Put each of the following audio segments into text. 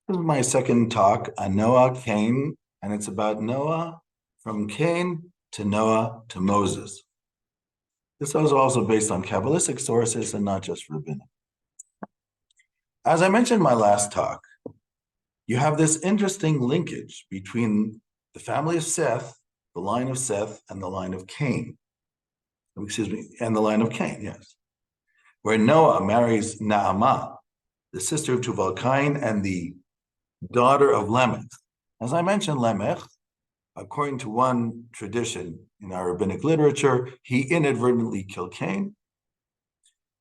This is my second talk on Noah, Cain, and it's about Noah from Cain to Noah to Moses. This was also based on Kabbalistic sources and not just rabbinic. As I mentioned in my last talk, you have this interesting linkage between the family of Seth, the line of Seth, and the line of Cain. Excuse me, and the line of Cain, yes. Where Noah marries Naamah, the sister of Tuval Cain and the daughter of Lamech. As I mentioned, Lamech, according to one tradition in our rabbinic literature, he inadvertently killed Cain.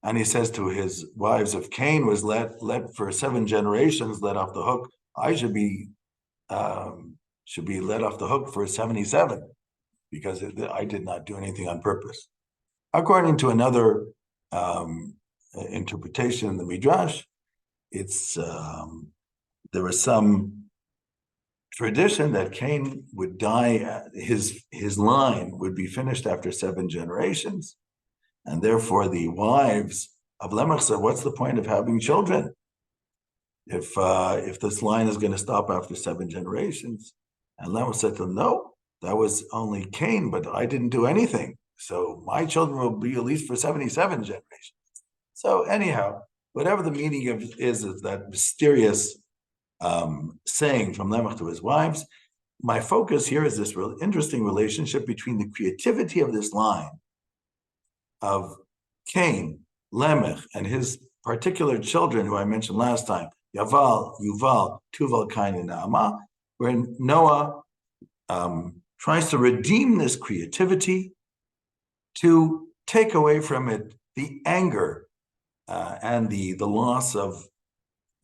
And he says to his wives, if Cain was let for 7 generations, let off the hook, I should be let off the hook for 77, because I did not do anything on purpose. According to another interpretation in the Midrash, there was some tradition that Cain would die, his line would be finished after 7 generations, and therefore the wives of Lamech said, what's the point of having children if this line is going to stop after 7 generations? And Lamech said to them, no, that was only Cain, but I didn't do anything, so my children will be at least for 77 generations. So anyhow, whatever the meaning is that mysterious saying from Lamech to his wives, my focus here is this real interesting relationship between the creativity of this line of Cain, Lamech, and his particular children, who I mentioned last time, Yaval, Yuval, Tuval, Cain, and Naamah, where Noah tries to redeem this creativity to take away from it the anger and the loss of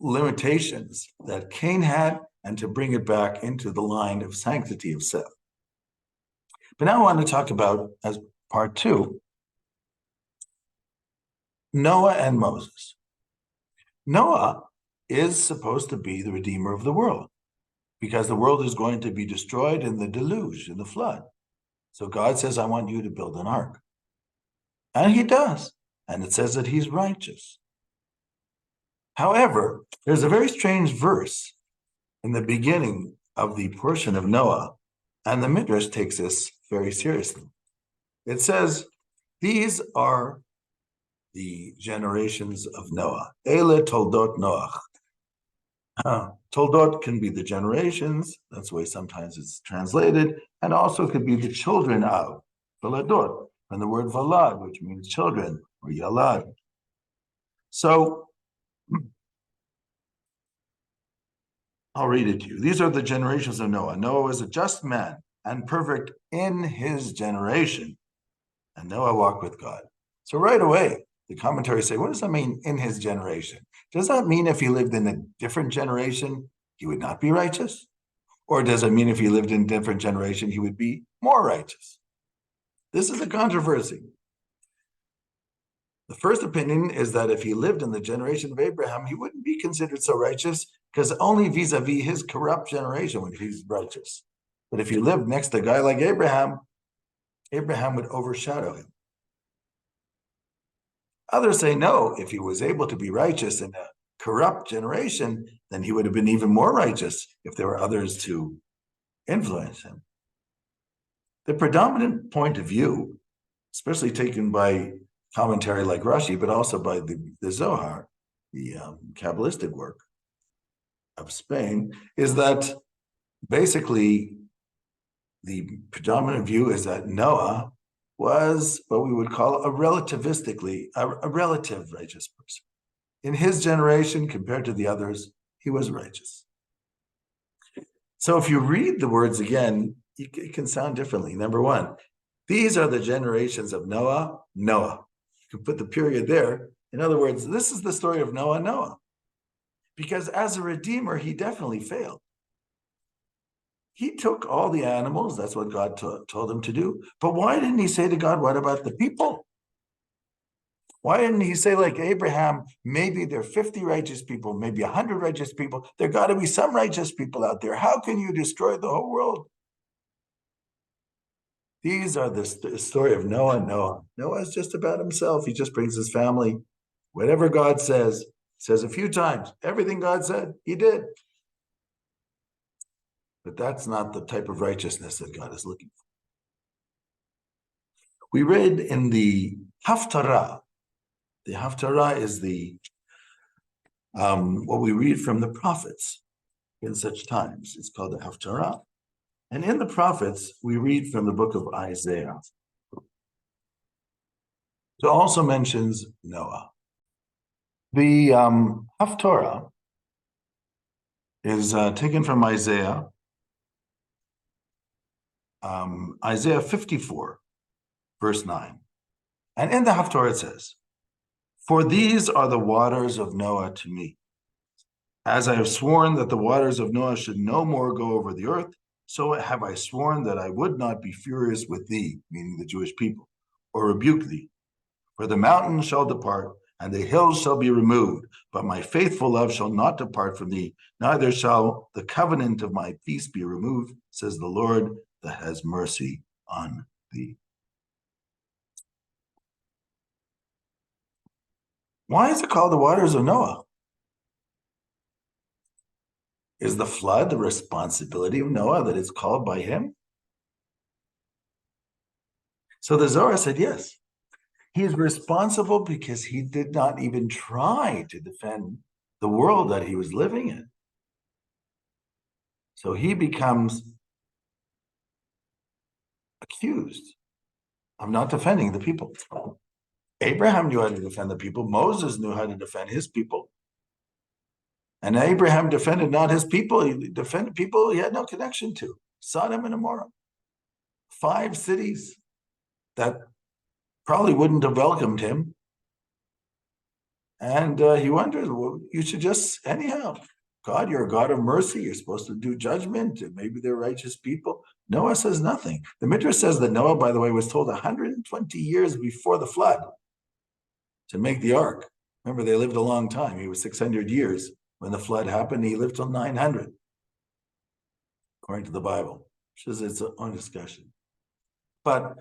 limitations that Cain had, and to bring it back into the line of sanctity of Seth. But now I want to talk about, as part 2, Noah and Moses. Noah is supposed to be the redeemer of the world, because the world is going to be destroyed in the deluge, in the flood. So God says, I want you to build an ark. And he does. And it says that he's righteous. However, there's a very strange verse in the beginning of the portion of Noah, and the Midrash takes this very seriously. It says, these are the generations of Noah. Ele toldot Noach. Toldot can be the generations, that's the way sometimes it's translated, and also could be the children of, Valadot, from the word Valad, which means children, or Yalad. So, I'll read it to you. These are the generations of Noah. Noah was a just man and perfect in his generation, and Noah walked with God. So right away, the commentaries say, what does that mean, in his generation? Does that mean if he lived in a different generation, he would not be righteous? Or does it mean if he lived in a different generation, he would be more righteous? This is a controversy. The first opinion is that if he lived in the generation of Abraham, he wouldn't be considered so righteous, because only vis-a-vis his corrupt generation would he be righteous. But if he lived next to a guy like Abraham, Abraham would overshadow him. Others say no, if he was able to be righteous in a corrupt generation, then he would have been even more righteous if there were others to influence him. The predominant point of view, especially taken by commentary like Rashi, but also by the Zohar, the Kabbalistic work of Spain, is that basically the predominant view is that Noah was what we would call a relative righteous person. In his generation, compared to the others, he was righteous. So if you read the words again, it can sound differently. Number one, these are the generations of Noah. You can put the period there. In other words, this is the story of Noah. Because as a redeemer, he definitely failed. He took all the animals, that's what God told him to do. But why didn't he say to God, what about the people? Why didn't he say, like Abraham, maybe there are 50 righteous people, maybe 100 righteous people. There got to be some righteous people out there. How can you destroy the whole world? These are the story of Noah. Noah is just about himself. He just brings his family. Whatever God says a few times. Everything God said, he did. But that's not the type of righteousness that God is looking for. We read in the Haftarah. The Haftarah is the what we read from the prophets in such times. It's called the Haftarah. And in the prophets, we read from the book of Isaiah. It also mentions Noah. The Haftarah is taken from Isaiah, Isaiah 54, verse 9. And in the Haftarah it says, "For these are the waters of Noah to me. As I have sworn that the waters of Noah should no more go over the earth, so have I sworn that I would not be furious with thee," meaning the Jewish people, "or rebuke thee. For the mountains shall depart, and the hills shall be removed, but my faithful love shall not depart from thee, neither shall the covenant of my peace be removed, says the Lord that has mercy on thee." Why is it called the waters of Noah? Is the flood the responsibility of Noah that it's called by him? So the Zohar said yes. He is responsible because he did not even try to defend the world that he was living in. So he becomes accused of not defending the people. Abraham knew how to defend the people. Moses knew how to defend his people. And Abraham defended not his people. He defended people he had no connection to. Sodom and Gomorrah. 5 cities that probably wouldn't have welcomed him. And he wondered, well, you should just, anyhow, God, you're a God of mercy. You're supposed to do judgment. Maybe they're righteous people. Noah says nothing. The Midrash says that Noah, by the way, was told 120 years before the flood to make the ark. Remember, they lived a long time. He was 600 years when the flood happened. He lived till 900, according to the Bible, which is its own discussion. But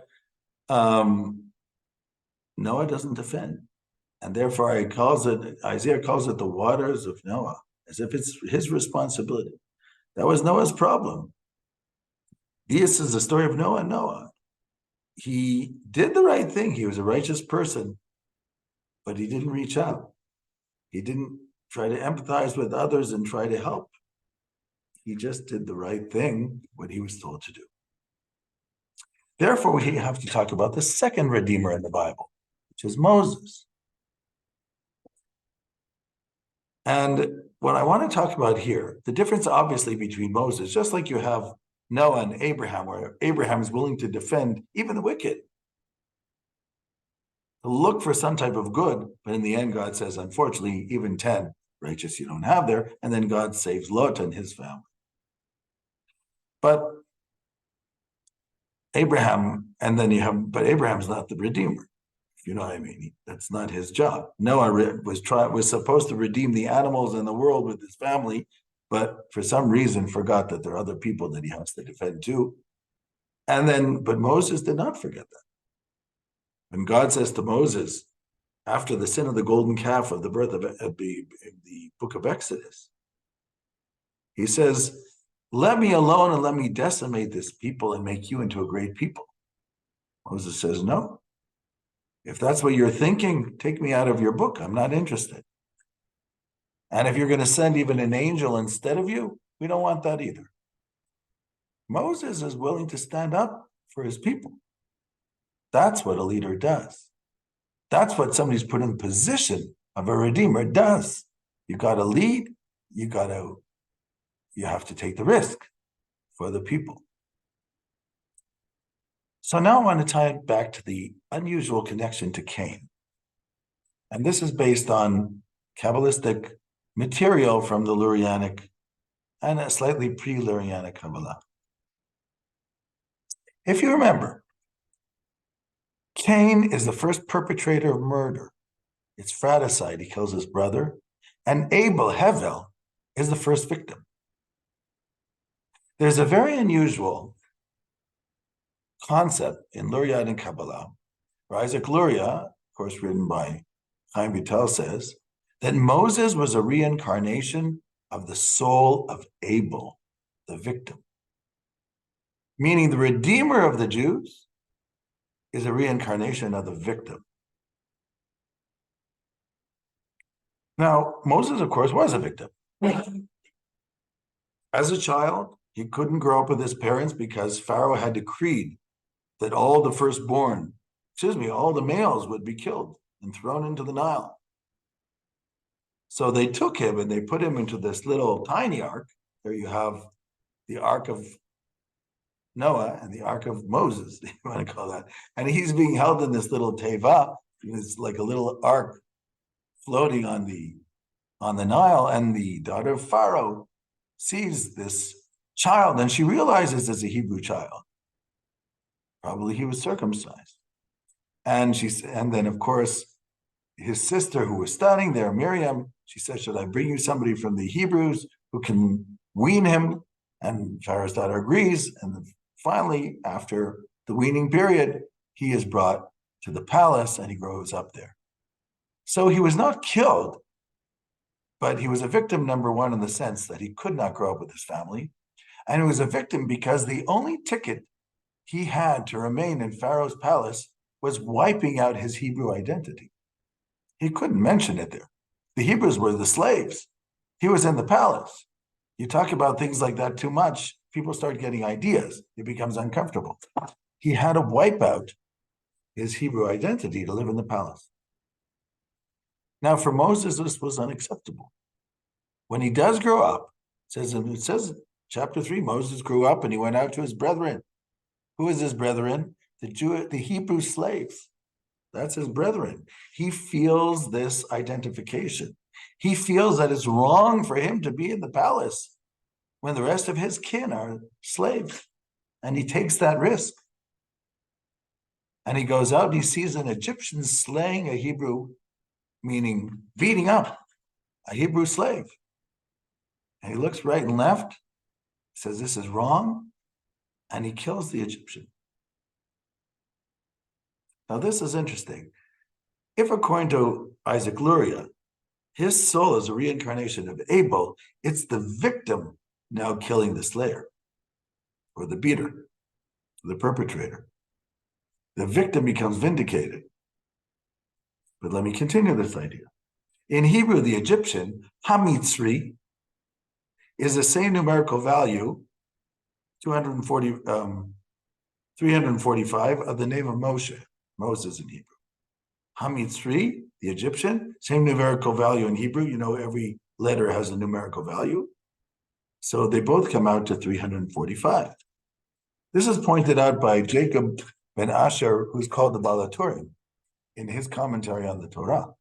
Noah doesn't defend. And therefore, Isaiah calls it the waters of Noah, as if it's his responsibility. That was Noah's problem. This is the story of Noah and Noah. He did the right thing. He was a righteous person, but he didn't reach out. He didn't try to empathize with others and try to help. He just did the right thing, what he was told to do. Therefore, we have to talk about the second Redeemer in the Bible, which is Moses. And what I want to talk about here, the difference obviously between Moses, just like you have Noah and Abraham, where Abraham is willing to defend even the wicked, to look for some type of good, but in the end, God says, unfortunately, even 10 righteous you don't have there, and then God saves Lot and his family. But Abraham, and then but Abraham's not the Redeemer. You know what I mean? That's not his job. Noah was supposed to redeem the animals and the world with his family, but for some reason forgot that there are other people that he has to defend too. But Moses did not forget that. When God says to Moses, after the sin of the golden calf of the birth of the book of Exodus, he says, "Let me alone and let me decimate this people and make you into a great people." Moses says, "No. If that's what you're thinking, take me out of your book. I'm not interested. And if you're going to send even an angel instead of you, we don't want that either." Moses is willing to stand up for his people. That's what a leader does. That's what somebody who's put in the position of a redeemer does. You got to lead. You have to take the risk for the people. So now I want to tie it back to the unusual connection to Cain. And this is based on Kabbalistic material from the Lurianic and a slightly pre-Lurianic Kabbalah. If you remember, Cain is the first perpetrator of murder. It's fratricide. He kills his brother. And Abel, Hevel, is the first victim. There's a very unusual concept in Luria and Kabbalah, where Isaac Luria, of course written by Chaim Vital, says that Moses was a reincarnation of the soul of Abel, the victim. meaning the Redeemer of the Jews is a reincarnation of the victim. Now, Moses, of course, was a victim. As a child, he couldn't grow up with his parents because Pharaoh had decreed that all the firstborn, all the males would be killed and thrown into the Nile. So they took him and they put him into this little tiny ark. There you have the Ark of Noah and the Ark of Moses, you want to call that. And he's being held in this little teva. It's like a little ark floating on the Nile. And the daughter of Pharaoh sees this child and she realizes it's a Hebrew child. Probably he was circumcised. And then of course, his sister who was standing there, Miriam, she said, should I bring you somebody from the Hebrews who can wean him? And Pharaoh's daughter agrees. And finally, after the weaning period, he is brought to the palace and he grows up there. So he was not killed, but he was a victim, number one, in the sense that he could not grow up with his family. And he was a victim because the only ticket he had to remain in Pharaoh's palace was wiping out his Hebrew identity. He couldn't mention it there. The Hebrews were the slaves. He was in the palace. You talk about things like that too much, people start getting ideas. It becomes uncomfortable. He had to wipe out his Hebrew identity to live in the palace. Now, for Moses, this was unacceptable. When he does grow up, it says chapter 3, Moses grew up and he went out to his brethren. Who is his brethren? The Hebrew slaves. That's his brethren. He feels this identification. He feels that it's wrong for him to be in the palace when the rest of his kin are slaves. And he takes that risk. And he goes out and he sees an Egyptian slaying a Hebrew, meaning beating up a Hebrew slave. And he looks right and left, says this is wrong, and he kills the Egyptian. Now this is interesting. If according to Isaac Luria, his soul is a reincarnation of Abel, it's the victim now killing the slayer, or the beater, the perpetrator. The victim becomes vindicated. But let me continue this idea. In Hebrew, the Egyptian, Hamitzri, is the same numerical value, 345 of the name of Moses in Hebrew. Hamitzri, the Egyptian, same numerical value in Hebrew. You know, every letter has a numerical value. So they both come out to 345. This is pointed out by Jacob ben Asher, who's called the Balaturim, in his commentary on the Torah.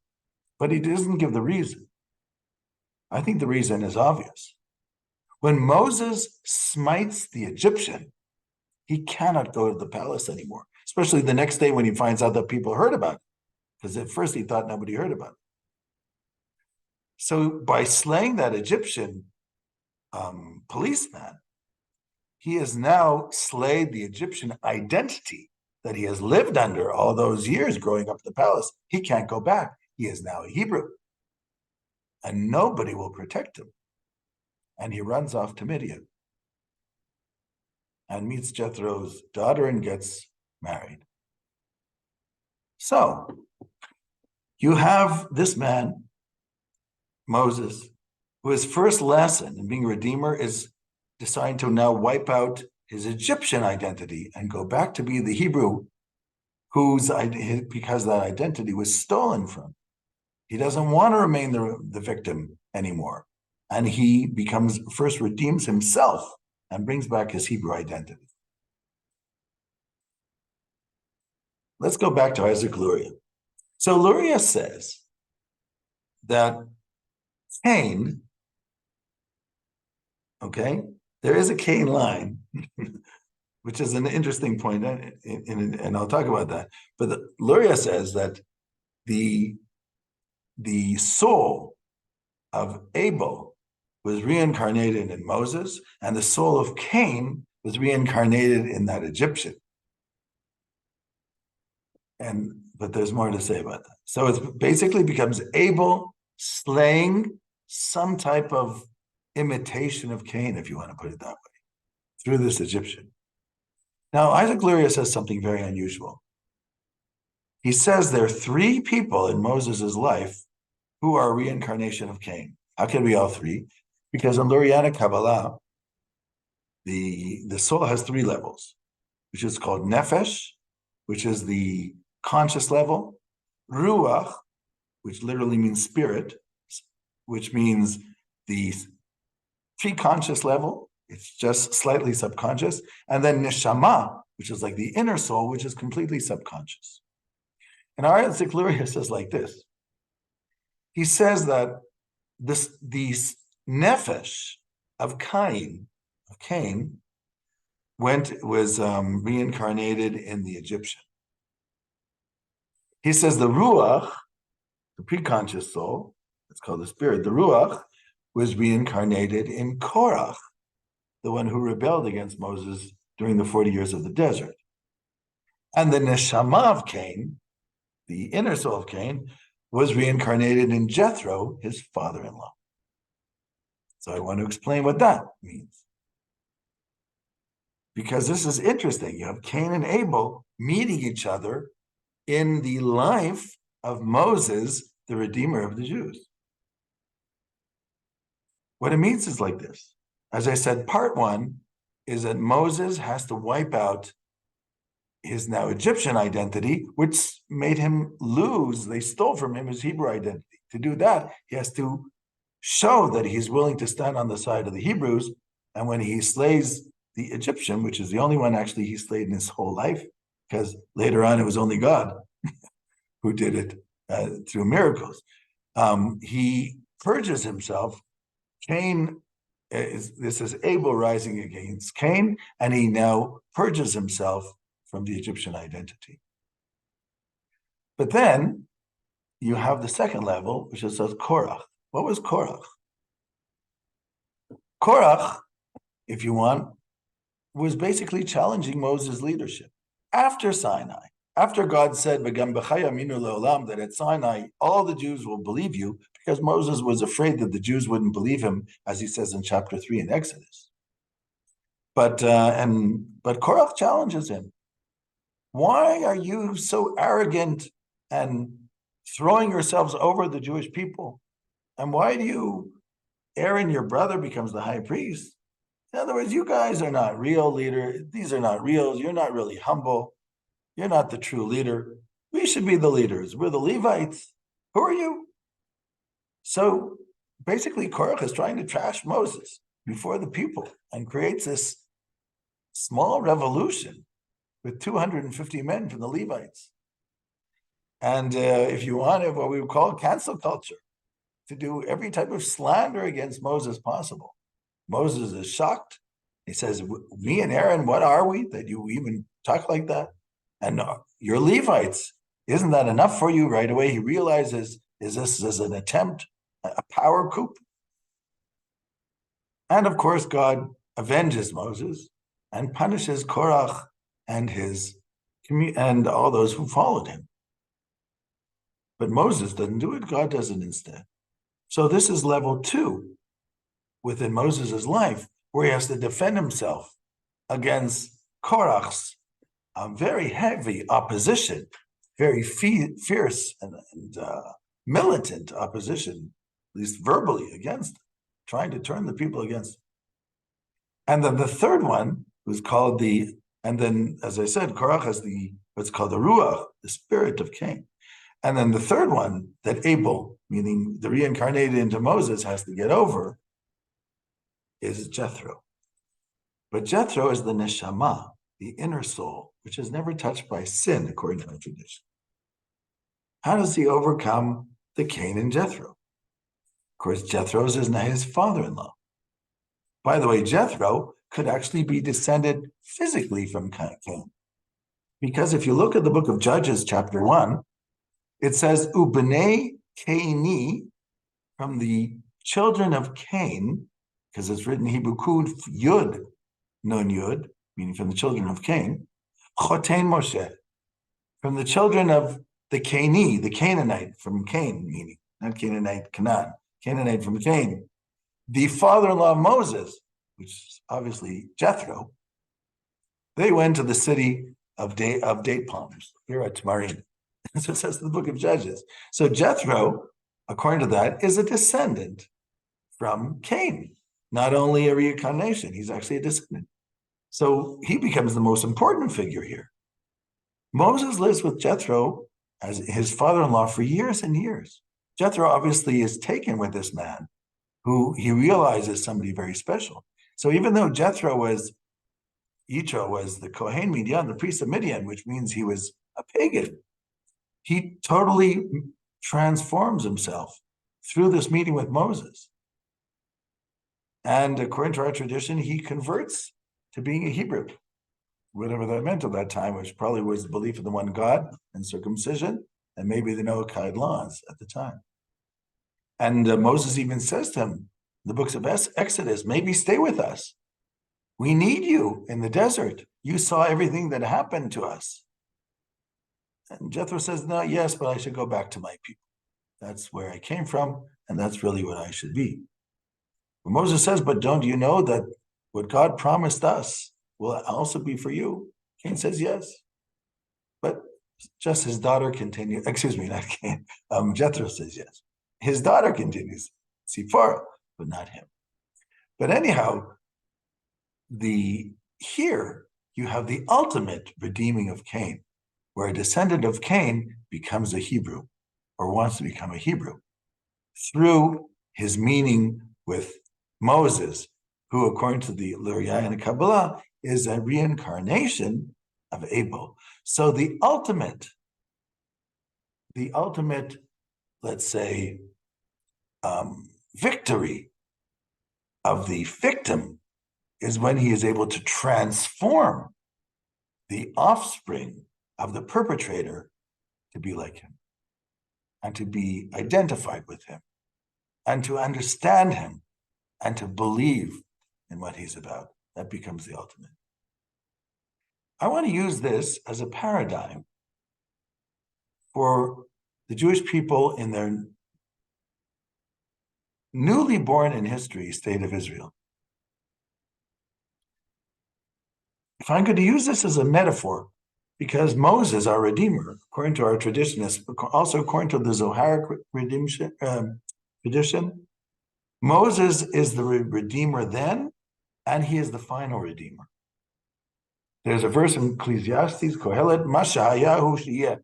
But he doesn't give the reason. I think the reason is obvious. When Moses smites the Egyptian, he cannot go to the palace anymore, especially the next day when he finds out that people heard about it, because at first he thought nobody heard about it. So by slaying that Egyptian policeman, he has now slayed the Egyptian identity that he has lived under all those years growing up at the palace. He can't go back. He is now a Hebrew. And nobody will protect him. And he runs off to Midian and meets Jethro's daughter and gets married. So you have this man, Moses, who his first lesson in being a redeemer is deciding to now wipe out his Egyptian identity and go back to be the Hebrew because that identity was stolen from. He doesn't want to remain the victim anymore. And he first redeems himself and brings back his Hebrew identity. Let's go back to Isaac Luria. So Luria says that Cain, okay, there is a Cain line, which is an interesting point, and I'll talk about that. But Luria says that the soul of Abel was reincarnated in Moses, and the soul of Cain was reincarnated in that Egyptian. But there's more to say about that. So it basically becomes Abel slaying some type of imitation of Cain, if you want to put it that way, through this Egyptian. Now, Isaac Luria says something very unusual. He says there are three people in Moses' life who are a reincarnation of Cain. How can we all three? Because in Lurianic Kabbalah, the soul has three levels, which is called nefesh, which is the conscious level, ruach, which literally means spirit, which means the pre-conscious level, it's just slightly subconscious, and then neshama, which is like the inner soul, which is completely subconscious. And our Isaac Luria says like this. He says that the nefesh of Cain was reincarnated in the Egyptian. He says the ruach, the pre-conscious soul, it's called the spirit, the ruach was reincarnated in Korach, the one who rebelled against Moses during the 40 years of the desert. And the neshama of Cain, the inner soul of Cain, was reincarnated in Jethro, his father-in-law. So I want to explain what that means. Because this is interesting. You have Cain and Abel meeting each other in the life of Moses, the Redeemer of the Jews. What it means is like this. As I said, part one is that Moses has to wipe out his now Egyptian identity, which made him lose. They stole from him his Hebrew identity. To do that, he has to show that he's willing to stand on the side of the Hebrews. And when he slays the Egyptian, which is the only one actually he slayed in his whole life, because later on it was only God who did it through miracles, he purges himself. This is Abel rising against Cain, and he now purges himself from the Egyptian identity. But then you have the second level, which is Korach. What was Korach? Korach, if you want, was basically challenging Moses' leadership. After Sinai, after God said, that at Sinai, all the Jews will believe you, because Moses was afraid that the Jews wouldn't believe him, as he says in chapter 3 in Exodus. But Korach challenges him. Why are you so arrogant and throwing yourselves over the Jewish people? And why do Aaron, your brother, becomes the high priest? In other words, you guys are not real leaders. These are not real. You're not really humble. You're not the true leader. We should be the leaders. We're the Levites. Who are you? So basically, Korach is trying to trash Moses before the people and creates this small revolution with 250 men from the Levites. And if you want it, what we would call cancel culture, to do every type of slander against Moses possible. Moses is shocked. He says, me and Aaron, what are we that you even talk like that? And you're Levites. Isn't that enough for you? Right away, he realizes, is this as an attempt, a power coup? And of course, God avenges Moses and punishes Korach and all those who followed him. But Moses doesn't do it. God does it instead. So this is level 2 within Moses' life, where he has to defend himself against Korach's very heavy opposition, very fierce and militant opposition, at least verbally against him, trying to turn the people against him. And then the third one was called and then, as I said, Korach has what's called the Ruach, the spirit of Cain. And then the third one that Abel, meaning the reincarnated into Moses, has to get over is Jethro. But Jethro is the neshama, the inner soul, which is never touched by sin, according to our tradition. How does he overcome the Cain and Jethro? Of course, Jethro is his father-in-law. By the way, Jethro could actually be descended physically from Cain. Because if you look at the book of Judges, chapter 1, it says, Ubnei Caini, from the children of Cain, because it's written Hebrew Kud Yud, Nun Yud, meaning from the children of Cain, Chotein Moshe, from the children of the Caini, the Canaanite from Cain, meaning, not Canaanite, Canaan, Canaanite from Cain, the father-in-law of Moses, which is obviously Jethro, They went to the city of date palms, here at Tamarim. So it says in the book of Judges. So Jethro, according to that, is a descendant from Cain. Not only a reincarnation, he's actually a descendant. So he becomes the most important figure here. Moses lives with Jethro as his father-in-law for years and years. Jethro obviously is taken with this man who he realizes somebody very special. So even though Yitro was the Kohen Midian, the priest of Midian, which means he was a pagan, he totally transforms himself through this meeting with Moses. And according to our tradition, he converts to being a Hebrew, whatever that meant at that time, which probably was the belief in the one God and circumcision, and maybe the Noahide laws at the time. And Moses even says to him, in the books of Exodus, maybe stay with us. We need you in the desert. You saw everything that happened to us. And Jethro says, no, yes, but I should go back to my people. That's where I came from, and that's really what I should be. But Moses says, but don't you know that what God promised us will also be for you? Cain says, yes. But just his daughter continues, excuse me, not Cain, Jethro says yes. His daughter continues, Sipporah, but not him. But anyhow, here you have the ultimate redeeming of Cain, where a descendant of Cain becomes a Hebrew, or wants to become a Hebrew, through his meeting with Moses, who, according to the L'Uriah and the Kabbalah, is a reincarnation of Abel. So the ultimate, let's say, victory of the victim is when he is able to transform the offspring of the perpetrator to be like him, and to be identified with him, and to understand him, and to believe in what he's about. That becomes the ultimate. I want to use this as a paradigm for the Jewish people in their newly born in history state of Israel. If I'm going to use this as a metaphor, because Moses, our Redeemer, according to our tradition, also according to the Zoharic redemption, tradition, Moses is the Redeemer then, and he is the final Redeemer. There's a verse in Ecclesiastes, Kohelet, Mashahayahu Shiyeh.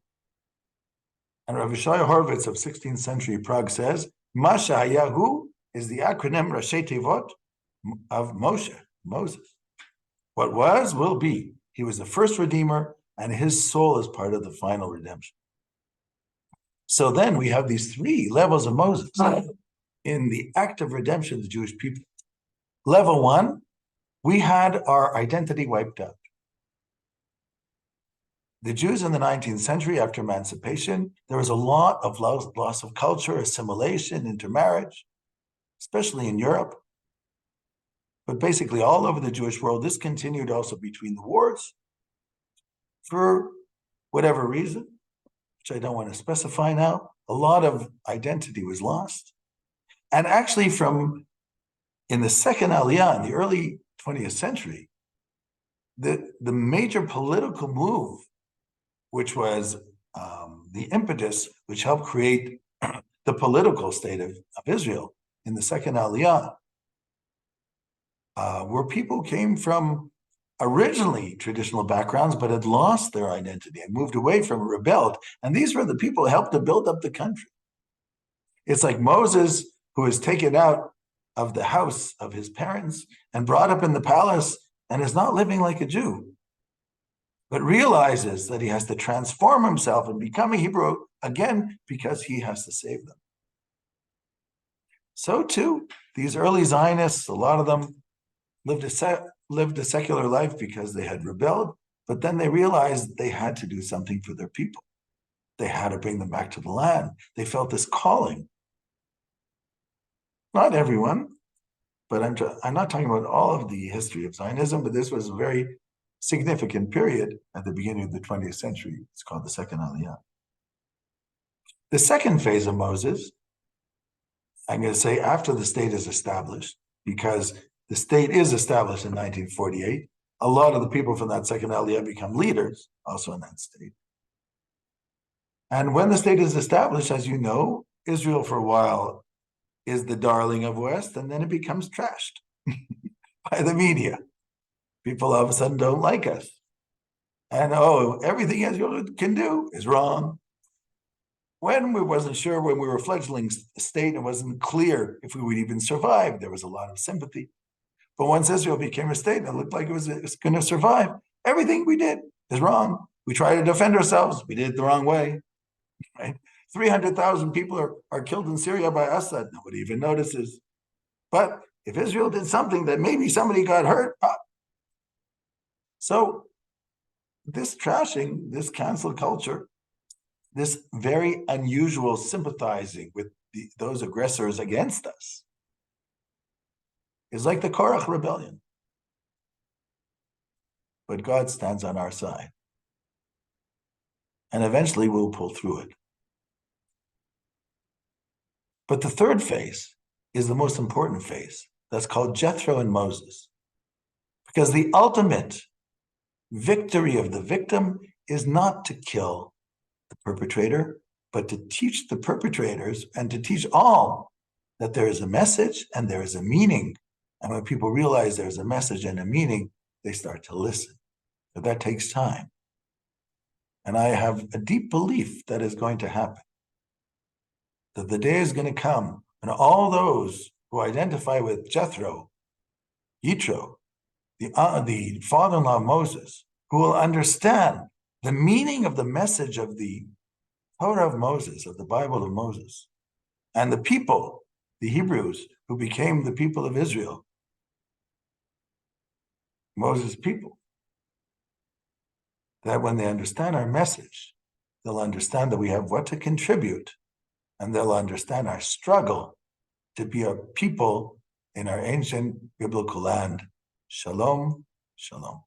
And Rav Shaya Horvitz of 16th century Prague says, Mashahayahu is the acronym Rashi Tevot of Moses. What was, will be. He was the first Redeemer, and his soul is part of the final redemption. So then we have these three levels of Moses in the act of redemption of the Jewish people. Level one, we had our identity wiped out. The Jews in the 19th century, after emancipation, there was a lot of loss of culture, assimilation, intermarriage, especially in Europe. But basically all over the Jewish world, this continued also between the wars for whatever reason, which I don't want to specify now. A lot of identity was lost. And actually in the second Aliyah, in the early 20th century, the major political move, which was the impetus which helped create the political state of Israel in the second Aliyah, where people came from originally traditional backgrounds, but had lost their identity and moved away from, rebelled. And these were the people who helped to build up the country. It's like Moses, who was taken out of the house of his parents and brought up in the palace and is not living like a Jew, but realizes that he has to transform himself and become a Hebrew again because he has to save them. So too, these early Zionists, a lot of them lived a secular life because they had rebelled, but then they realized they had to do something for their people. They had to bring them back to the land. They felt this calling. Not everyone, but I'm not talking about all of the history of Zionism, but this was a very significant period at the beginning of the 20th century. It's called the second Aliyah. The second phase of Moses, I'm going to say after the state is established, because the state is established in 1948, a lot of the people from that second Aliyah become leaders also in that state. And when the state is established, as you know, Israel for a while is the darling of West, and then it becomes trashed by the media. People all of a sudden don't like us. And everything Israel can do is wrong. When we wasn't sure, when we were a fledgling state, it wasn't clear if we would even survive. There was a lot of sympathy. But once Israel became a state, it looked like it was going to survive. Everything we did is wrong. We try to defend ourselves. We did it the wrong way. Right? 300,000 people are killed in Syria by Assad. Nobody even notices. But if Israel did something that maybe somebody got hurt. So this trashing, this cancel culture, this very unusual sympathizing with those aggressors against us is like the Korach rebellion. But God stands on our side. And eventually we'll pull through it. But the third phase is the most important phase. That's called Jethro and Moses. Because the ultimate victory of the victim is not to kill the perpetrator, but to teach the perpetrators and to teach all that there is a message and there is a meaning. And when people realize there's a message and a meaning, they start to listen. But that takes time. And I have a deep belief that is going to happen. That the day is going to come and all those who identify with Jethro, Yitro, the father-in-law of Moses, who will understand the meaning of the message of the Torah of Moses, of the Bible of Moses, and the people, the Hebrews, who became the people of Israel, Moses' people, that when they understand our message, they'll understand that we have what to contribute, and they'll understand our struggle to be a people in our ancient biblical land. Shalom, shalom.